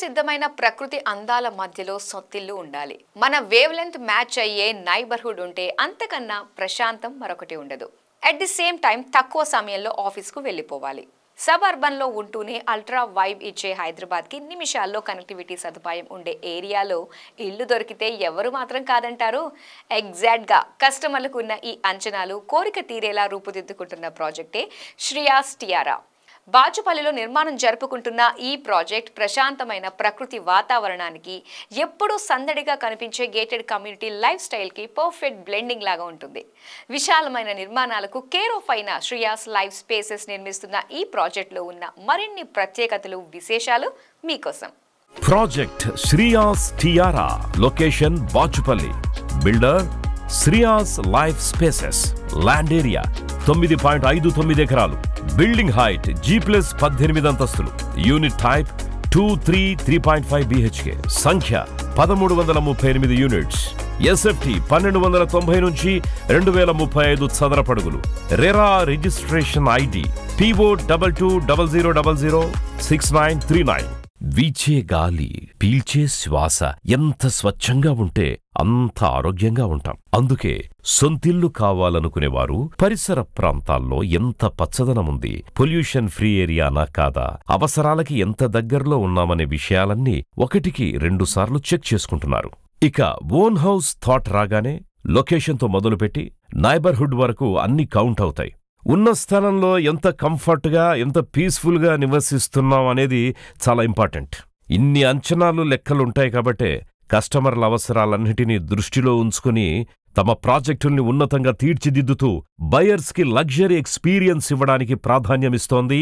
సిద్ధమైన ప్రకృతి అందాల మధ్యలో సొత్తిల్లు ఉండాలి. మన వేవ్ లెంత్ మ్యాచ్ అయ్యే నైబర్హుడ్ ఉంటే అంతకన్నా ప్రశాంతం మరొకటి ఉండదు. అట్ ది సేమ్ టైం తక్కువ సమయంలో ఆఫీస్కు వెళ్ళిపోవాలి. సబర్బన్లో ఉంటూనే అల్ట్రా వైబ్ ఇచ్చే హైదరాబాద్కి నిమిషాల్లో కనెక్టివిటీ సదుపాయం ఉండే ఏరియాలో ఇల్లు దొరికితే ఎవరు మాత్రం కాదంటారు. ఎగ్జాక్ట్గా కస్టమర్లకు ఉన్న ఈ అంచనాలు కోరిక తీరేలా రూపుదిద్దుకుంటున్న ప్రాజెక్టే శ్రీయాస్ టియారా. బాచుపల్లిలో నిర్మాణం జరుపుకుంటున్న ఈ ప్రాజెక్ట్ ప్రశాంతమైన ప్రకృతి వాతావరణానికి, ఎప్పుడూ సందడిగా కనిపించే గేటెడ్ కమ్యూనిటీ లైఫ్ స్టైల్కి పర్ఫెక్ట్ బ్లెండింగ్ లాగా ఉంటుంది. విశాలమైన నిర్మాణాలకు కేర్ ఆఫ్ అయిన శ్రీయాస్ లైఫ్ స్పేసెస్ నిర్మిస్తున్న ఈ ప్రాజెక్టులో ఉన్న మరిన్ని ప్రత్యేకతలు, విశేషాలు మీకోసం. Project Sreeyas Tiara, location Bachupally, builder Sreeyas life spaces, land area 9.59 ఎకరాలు, బిల్డింగ్ హైట్ G+18 అంతస్తులు, యూనిట్ టైప్ 2-3.5 BHK, సంఖ్య 1338 యూనిట్స్, SFT 1290 నుంచి 2035 చదరపడుగులు, రెరా రిజిస్ట్రేషన్ ID PO 2200006939. వీచే గాలి, పీల్చే శ్వాస ఎంత స్వచ్ఛంగా ఉంటే అంత ఆరోగ్యంగా ఉంటాం. అందుకే సొంతిల్లు కావాలనుకునేవారు పరిసర ప్రాంతాల్లో ఎంత పచ్చదనముంది, పొల్యూషన్ ఫ్రీ ఏరియానా కాదా, అవసరాలకి ఎంత దగ్గరలో ఉన్నామనే విషయాలన్నీ 1-2 సార్లు చెక్ చేసుకుంటున్నారు. ఇక ఓన్ హౌస్ థాట్ రాగానే లొకేషన్తో మొదలుపెట్టి నైబర్హుడ్ వరకు అన్ని కౌంట్ అవుతాయి. ఉన్న స్థలంలో ఎంత కంఫర్ట్గా, ఎంత పీస్ఫుల్గా నివసిస్తున్నాం అనేది చాలా ఇంపార్టెంట్. ఇన్ని అంచనాలు, లెక్కలుంటాయి కాబట్టే కస్టమర్ల అవసరాలన్నిటినీ దృష్టిలో ఉంచుకుని తమ ప్రాజెక్టుల్ని ఉన్నతంగా తీర్చిదిద్దుతూ బయర్స్కి లగ్జరీ ఎక్స్పీరియన్స్ ఇవ్వడానికి ప్రాధాన్యమిస్తోంది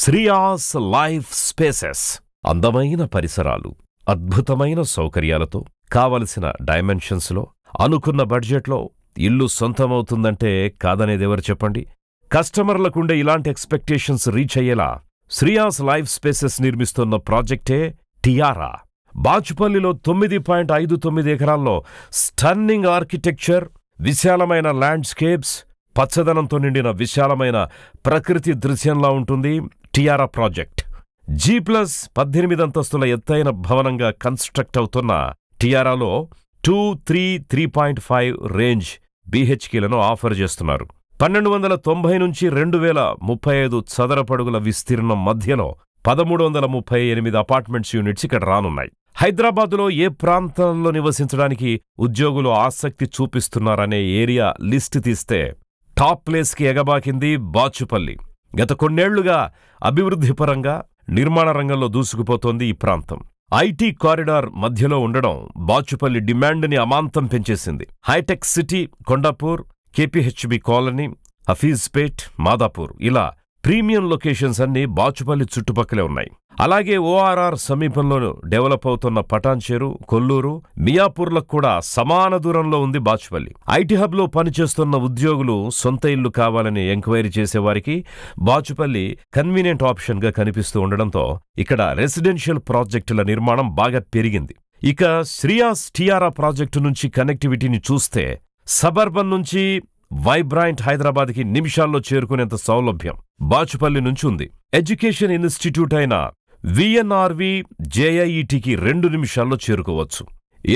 శ్రీయాస్ లైఫ్ స్పేసెస్. అందమైన పరిసరాలు, అద్భుతమైన సౌకర్యాలతో, కావలసిన డైమెన్షన్స్లో, అనుకున్న బడ్జెట్లో ఇల్లు సొంతమవుతుందంటే కాదనేదెవరు చెప్పండి. కస్టమర్లకుండే ఇలాంటి ఎక్స్పెక్టేషన్స్ రీచ్ అయ్యేలా శ్రీయాస్ లైఫ్ స్పేసెస్ నిర్మిస్తున్న ప్రాజెక్టే టియారా. బాచుపల్లిలో 9.59 ఎకరాల్లో స్టన్నింగ్ ఆర్కిటెక్చర్, విశాలమైన ల్యాండ్స్కేప్స్, పచ్చదనంతో నిండిన విశాలమైన ప్రకృతి దృశ్యంలా ఉంటుంది టియారా ప్రాజెక్ట్. G+18 అంతస్తుల ఎత్తైన భవనంగా కన్స్ట్రక్ట్ అవుతున్న టియారాలో 2-3.5 రేంజ్ BHKలను ఆఫర్ చేస్తున్నారు. 1290 నుంచి 2035 చదరపడుగుల విస్తీర్ణం మధ్యలో 1338 అపార్ట్మెంట్స్ యూనిట్స్ ఇక్కడ రానున్నాయి. హైదరాబాదులో ఏ ప్రాంతంలో నివసించడానికి ఉద్యోగులు ఆసక్తి చూపిస్తున్నారనే ఏరియా లిస్ట్ తీస్తే టాప్ ప్లేస్కి ఎగబాకింది బాచుపల్లి. గత కొన్నేళ్లుగా అభివృద్ధిపరంగా నిర్మాణ రంగంలో దూసుకుపోతోంది ఈ ప్రాంతం. ఐటీ కారిడార్ మధ్యలో ఉండడం బాచుపల్లి డిమాండ్ని అమాంతం పెంచేసింది. Hitech city, Kondapur, KPHB colony, Hafeezpet, Madhapur ఇలా ప్రీమియం లొకేషన్స్ అన్నీ బాచుపల్లి చుట్టుపక్కలే ఉన్నాయి. అలాగే ORR సమీపంలో డెవలప్ అవుతున్న పటాన్చెరు, కొల్లూరు, మియాపూర్లకు కూడా సమాన దూరంలో ఉంది బాచుపల్లి. ఐటీ హబ్లో పనిచేస్తున్న ఉద్యోగులు సొంత ఇల్లు కావాలని ఎంక్వైరీ చేసేవారికి బాచుపల్లి కన్వీనియంట్ ఆప్షన్గా కనిపిస్తూ ఉండడంతో ఇక్కడ రెసిడెన్షియల్ ప్రాజెక్టుల నిర్మాణం బాగా పెరిగింది. ఇక శ్రీయాస్ టియారా ప్రాజెక్టు నుంచి కనెక్టివిటీని చూస్తే సబర్బన్ నుంచి వైబ్రాంట్ హైదరాబాద్కి నిమిషాల్లో చేరుకునేంత సౌలభ్యం బాచుపల్లి నుంచి ఉంది. ఎడ్యుకేషన్ ఇన్స్టిట్యూట్ అయిన VNRV JIETకి 2 నిమిషాల్లో చేరుకోవచ్చు.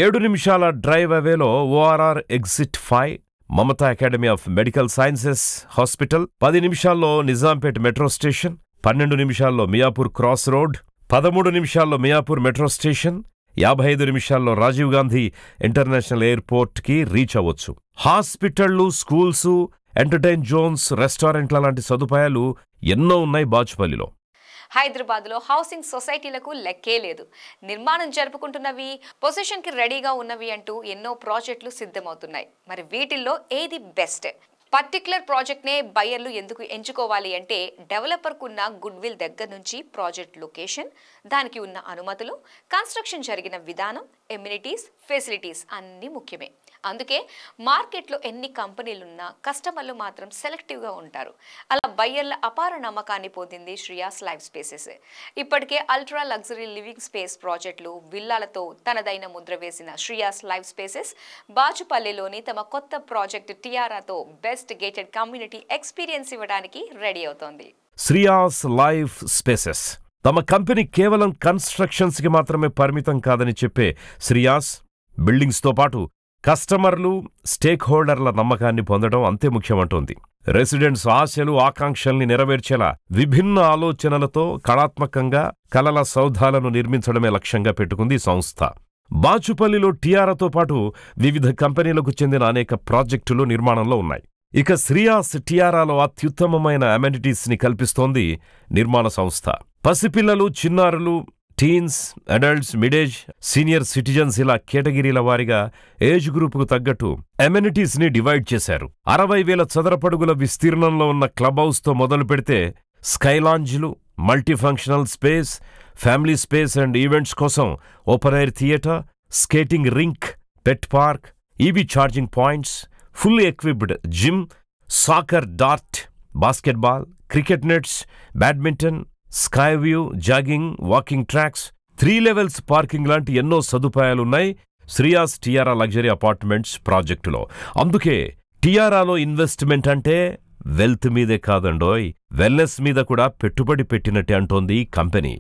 7 నిమిషాల డ్రైవ్ అవేలో ORR exit 5, Mamata academy of medical sciences hospital, 10 నిమిషాల్లో నిజాంపేట్ మెట్రో స్టేషన్, 12 నిమిషాల్లో మియాపూర్ క్రాస్ రోడ్, 13 నిమిషాల్లో మియాపూర్ మెట్రో స్టేషన్, 55 నిమిషాల్లో రాజీవ్ గాంధీ ఇంటర్నేషనల్ ఎయిర్పోర్ట్కి రీచ్ అవ్వచ్చు. హాస్పిటళ్లు, స్కూల్సు, ఎంటర్టైన్ జోన్స్, రెస్టారెంట్ల లాంటి సదుపాయాలు ఎన్నో ఉన్నాయి బాచుపల్లిలో. హైదరాబాద్లో హౌసింగ్ సొసైటీలకు లెక్కే లేదు. నిర్మాణం జరుపుకుంటున్నవి, పొజిషన్కి రెడీగా ఉన్నవి అంటూ ఎన్నో ప్రాజెక్టులు సిద్ధమవుతున్నాయి. మరి వీటిల్లో ఏది బెస్ట్? పర్టిక్యులర్ ప్రాజెక్ట్నే బయ్యర్లు ఎందుకు ఎంచుకోవాలి అంటే డెవలపర్కు ఉన్న గుడ్ విల్ దగ్గర నుంచి ప్రాజెక్ట్ లొకేషన్, దానికి ఉన్న అనుమతులు, కన్స్ట్రక్షన్ జరిగిన విధానం, ఎమ్యూనిటీస్, ఫెసిలిటీస్ అన్నీ ముఖ్యమే. అందుకే మార్కెట్లో ఎన్ని కంపెనీలున్నా కస్టమర్లు మాత్రం సెలెక్టివ్గా ఉంటారు. అలా బయ్యర్ల అపార నమ్మకాన్ని పొందింది శ్రీయాస్ లైఫ్ స్పేసెస్. ఇప్పటికే అల్ట్రా లగ్జరీ లివింగ్ స్పేస్ ప్రాజెక్టులు, విల్లాలతో తనదైన ముద్ర వేసిన శ్రీయాస్ లైఫ్ స్పేసెస్ బాచుపల్లిలోని తమ కొత్త ప్రాజెక్ట్ టియారాతో బెస్ట్ గేటెడ్ కమ్యూనిటీ ఎక్స్పీరియన్స్ ఇవ్వడానికి రెడీ అవుతోంది. శ్రీయాస్ లైఫ్ స్పేసెస్ తమ కంపెనీ కేవలం కన్స్ట్రక్షన్స్కి మాత్రమే పరిమితం కాదని చెప్పే శ్రియాస్, బిల్డింగ్స్తో పాటు కస్టమర్లు, స్టేక్ హోల్డర్ల నమ్మకాన్ని పొందడం అంతే ముఖ్యమంటోంది. రెసిడెంట్స్ ఆశలు, ఆకాంక్షల్ని నెరవేర్చేలా విభిన్న ఆలోచనలతో కళాత్మకంగా కలల సౌధాలను నిర్మించడమే లక్ష్యంగా పెట్టుకుంది ఈ సంస్థ. బాచుపల్లిలో టియారాతో పాటు వివిధ కంపెనీలకు చెందిన అనేక ప్రాజెక్టులు నిర్మాణంలో ఉన్నాయి. ఇక శ్రియాస్ టియారాలో అత్యుత్తమమైన అమెనిటీస్ ని కల్పిస్తోంది నిర్మాణ సంస్థ. పసిపిల్లలు, చిన్నారులు, టీన్స్, అడల్ట్స్, మిడేజ్, సీనియర్ సిటిజన్స్ ఇలా కేటగిరీల వారిగా ఏజ్ గ్రూపుకు తగ్గట్టు అమెనిటీస్ ని డివైడ్ చేశారు. 60,000 చదరపడుగుల విస్తీర్ణంలో ఉన్న క్లబ్ హౌస్తో మొదలు పెడితే స్కైలాంజ్లు, multifunctional space, family space and events కోసం open air theatre, skating rink, pet park, EV charging points, fully equipped gym, soccer, dart, basketball, cricket nets, badminton, sky view, jogging, walking tracks, 3 levels parking లాంటి ఎన్నో సదుపాయాలున్నాయి Shriyas టియారా luxury apartments ప్రాజెక్టులో. అందుకే టియారాలో investment అంటే wealth మీదే కాదండోయ్, wellness మీద కూడా పెట్టుబడి పెట్టినట్టే అంటోంది కంపెనీ.